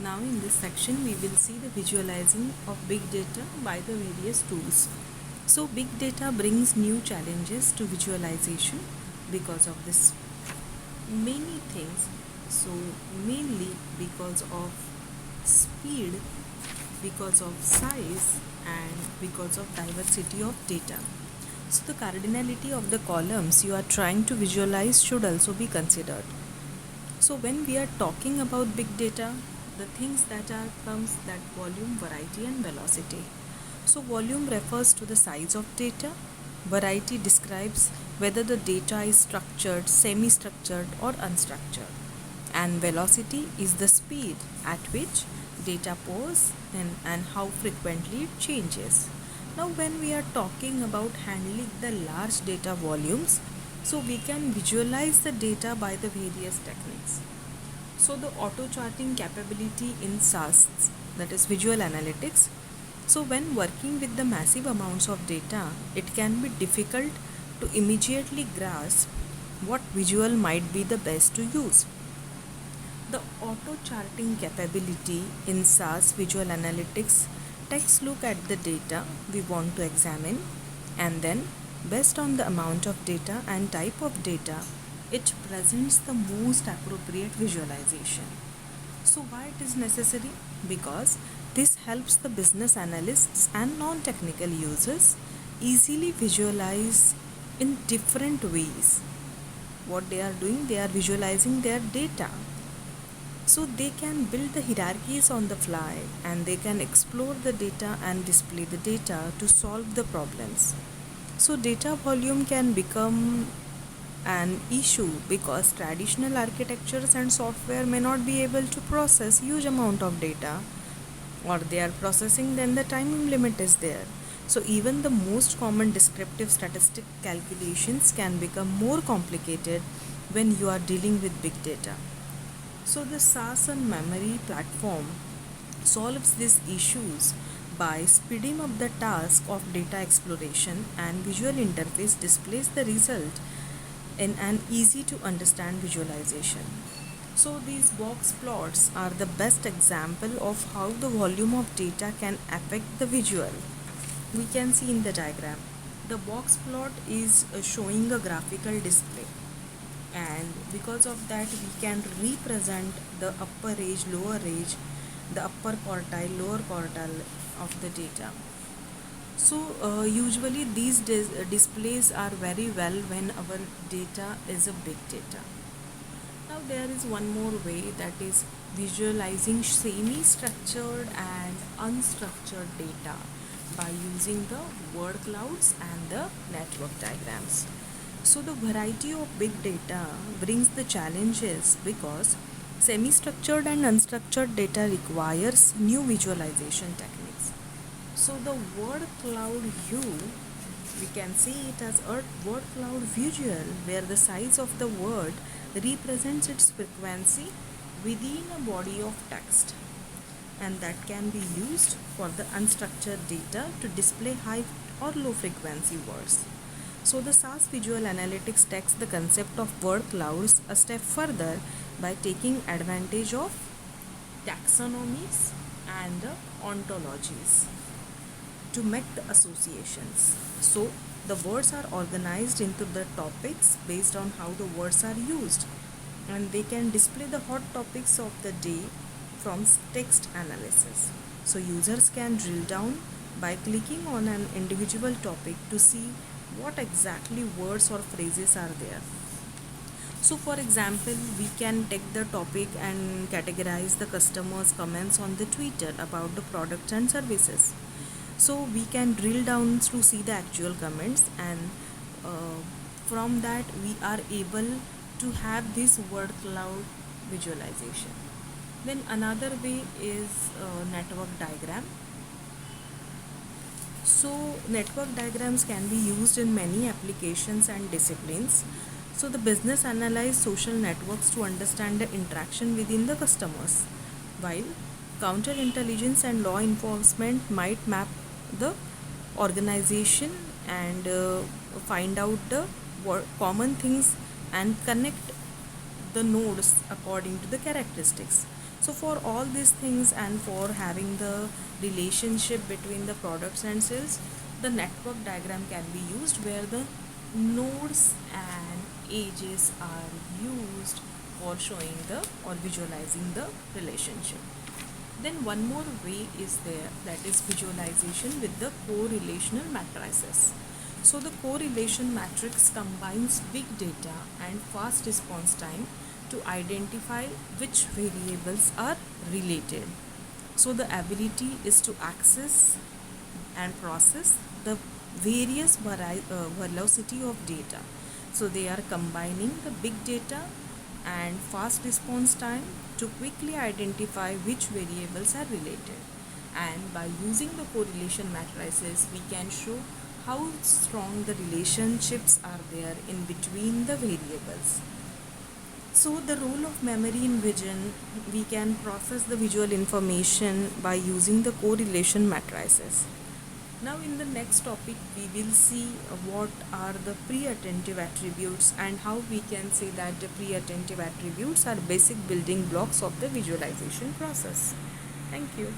Now in this section we will see the visualizing of big data by the various tools. So big data brings new challenges to visualization because of this many things. So mainly because of speed, because of size and because of diversity of data. So the cardinality of the columns you are trying to visualize should also be considered. So when we are talking about big data, the things that are comes that volume, variety and velocity. So volume refers to the size of data, variety describes whether the data is structured, semi-structured or unstructured, and velocity is the speed at which data pours and how frequently it changes. Now when we are talking about handling the large data volumes, so we can visualize the data by the various techniques. So the auto charting capability in SAS, that is visual analytics. So when working with the massive amounts of data, it can be difficult to immediately grasp what visual might be the best to use. The auto charting capability in SAS visual analytics takes look at the data we want to examine, and then based on the amount of data and type of data, it presents the most appropriate visualization. So why it is necessary? Because this helps the business analysts and non-technical users easily visualize in different ways. What they are doing, they are visualizing their data, so they can build the hierarchies on the fly and they can explore the data and display the data to solve the problems. So data volume can become an issue because traditional architectures and software may not be able to process huge amount of data, or they are processing, then the time limit is there. So even the most common descriptive statistic calculations can become more complicated when you are dealing with big data. So the SAS and memory platform solves these issues by speeding up the task of data exploration, and visual interface displays the result in an easy to understand visualization. So these box plots are the best example of how the volume of data can affect the visual. We can see in the diagram. The box plot is showing a graphical display, and because of that we can represent the upper range, lower range, the upper quartile, lower quartile of the data. So usually these displays are very well when our data is a big data. Now there is one more way, that is visualizing semi-structured and unstructured data by using the word clouds and the network diagrams. So the variety of big data brings the challenges because semi-structured and unstructured data requires new visualization techniques. So the word cloud view, we can see it as a word cloud visual where the size of the word represents its frequency within a body of text, and that can be used for the unstructured data to display high or low frequency words. So the SAS Visual Analytics takes the concept of word clouds a step further by taking advantage of taxonomies and ontologies to make the associations. So the words are organized into the topics based on how the words are used, and they can display the hot topics of the day from text analysis. So users can drill down by clicking on an individual topic to see what exactly words or phrases are there. So for example, we can take the topic and categorize the customers' comments on the Twitter about the products and services. So we can drill down to see the actual comments, and uh, from that we are able to have this word cloud visualization. Then another way is network diagram. So network diagrams can be used in many applications and disciplines. So the business analyze social networks to understand the interaction within the customers, while counterintelligence and law enforcement might map the organization and find out the common things and connect the nodes according to the characteristics. So for all these things and for having the relationship between the products and sales, the network diagram can be used where the nodes and edges are used for showing the or visualizing the relationship. Then one more way is there, that is visualization with the correlational matrices. So the correlation matrix combines big data and fast response time to identify which variables are related. So the ability is to access and process the various velocity of data. So they are combining the big data and fast response time to quickly identify which variables are related. And by using the correlation matrices, we can show how strong the relationships are there in between the variables. So the role of memory in vision, we can process the visual information by using the correlation matrices. Now in the next topic we will see what are the pre-attentive attributes and how we can say that the pre-attentive attributes are basic building blocks of the visualization process. Thank you.